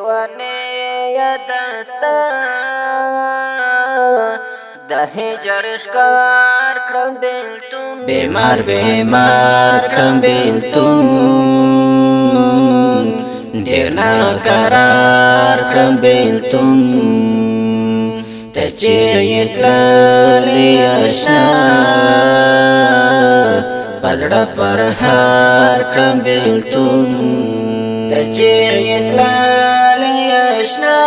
لیوانی یادستا د هجر ښکار کړم بیلتون بیمار بیمار کړم بیلتون ډېر ناقرار کړم بیلتون ته چیرې تللی اشنا په زړه پرهار کړم بیلتون ته چیرې تللی اشنا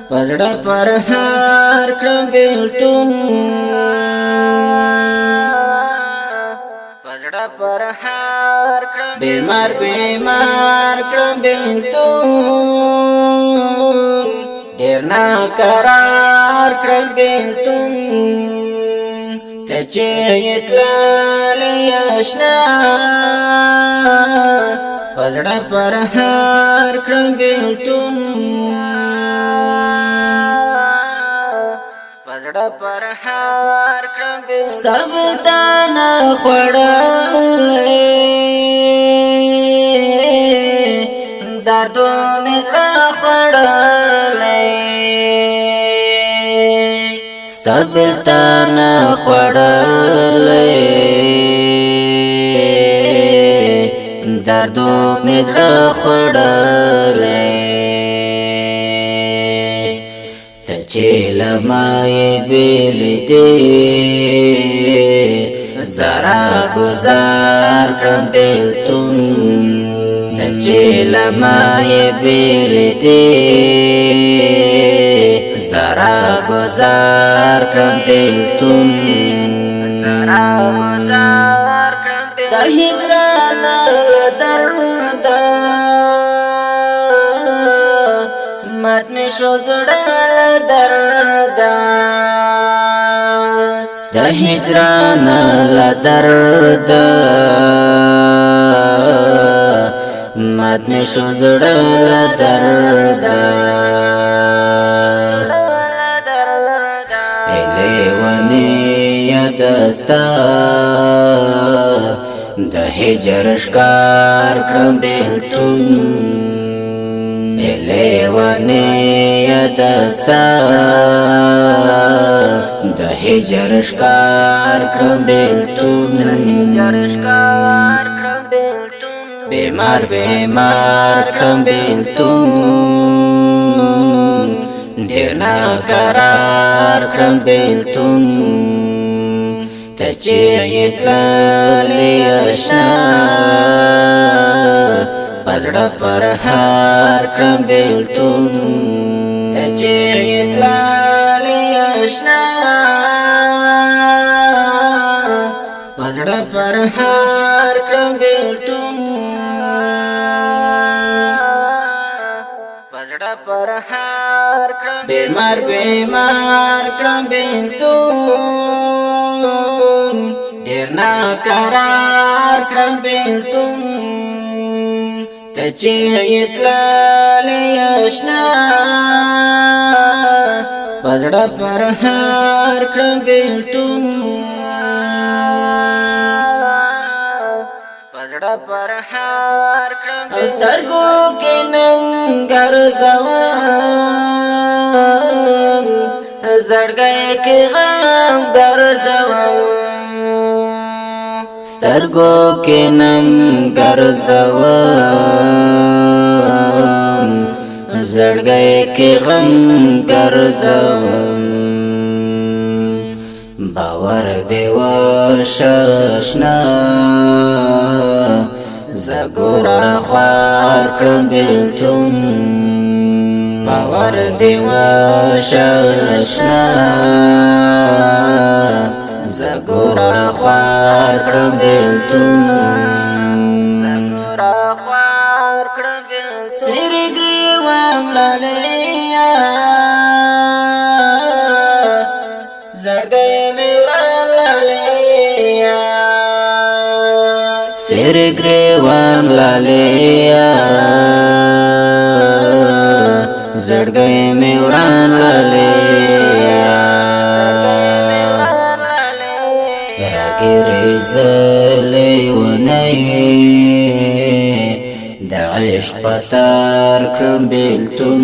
په زړه پرهار کړم بیلتون پرهار کړم بیمار بیمار کړم بیلتون ډېر ناقرار کړم بیلتون ته چیرې تللی اشنا په زړه پرهار کړم بیلتون پرهار کړم ستا بلتانه خوړلی دردو مې زړه خوړلی ستا بلتانه خوړلی دردو مې زړه خوړلی چې لمای بیل دی زرا گزار کړم بیلتون چې لمای بیل دی زرا گزار کړم بیلتون زرا گزار کړم د هجران درد مات می شو زړه درد د هجران درد مات می شو زړه درد لیوانی یادستا د هجر ښکار کړم بیلتون لیوانی یادستا د هجر ښکار کړم بیلتون بیمار بیمار کړم بیلتون ډېر ناقرار کړم بیلتون ته چیرې تللی اشنا په زړه پرهار کړم بیلتون ته چیرې تللی اشنا په زړه پرهار کړم بیلتون پرهار کړم بیمار بیمار کړم بیلتون ډېر ناقرار کړم بیلتون ته چیرې تللی اشنا په زړه پرهار کړم بیلتون پرهار کړم سترګو کې ننګر زوام زړګی کې غم ګرځوم سترګو کې ننګر زوام زړګی کې غم ګرځوم باور دی وششنا زګورا خوار کړم بیلتون باور دی وششنا زګورا خوار کړم بیلتون زګورا خوار کړم بیلتون سری ګریوان لالیا زړګی مې وران لالیا سری ګریوان لالیا زړګی مې وران لالیا راګرې زلې ونی د عشق پتار کړم بیلتون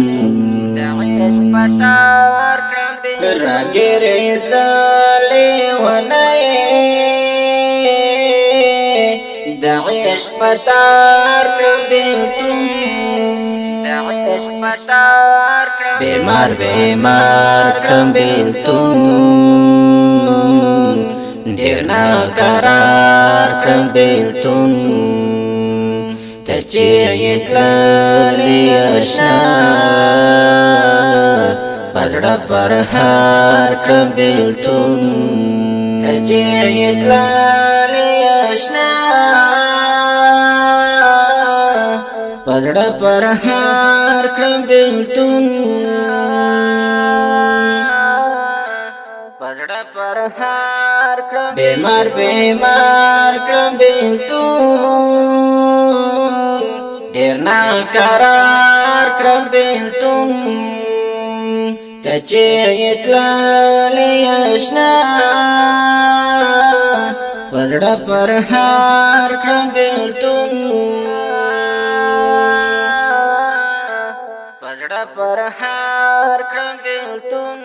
عشق پتار کړم بیلتون راګرې زالې ونای د عشق پتار کړم بیلتون عشق پتار کړم بیمار کړم بیلتون ډېر ناقرار کړم بیلتون ته چیرې تللې اشنا په زړه پرهار کړم بیلتون ته چیرې تللې اشنا په زړه پرهار کړم بیلتون پزړه پرهار کړم بیمار کړم بیلتون ډېر ناقرار کړم بیلتون ته چیرې تللې اشنا په زړه پرهار کړم بیلتون پزړه پرهار کړم بیلتون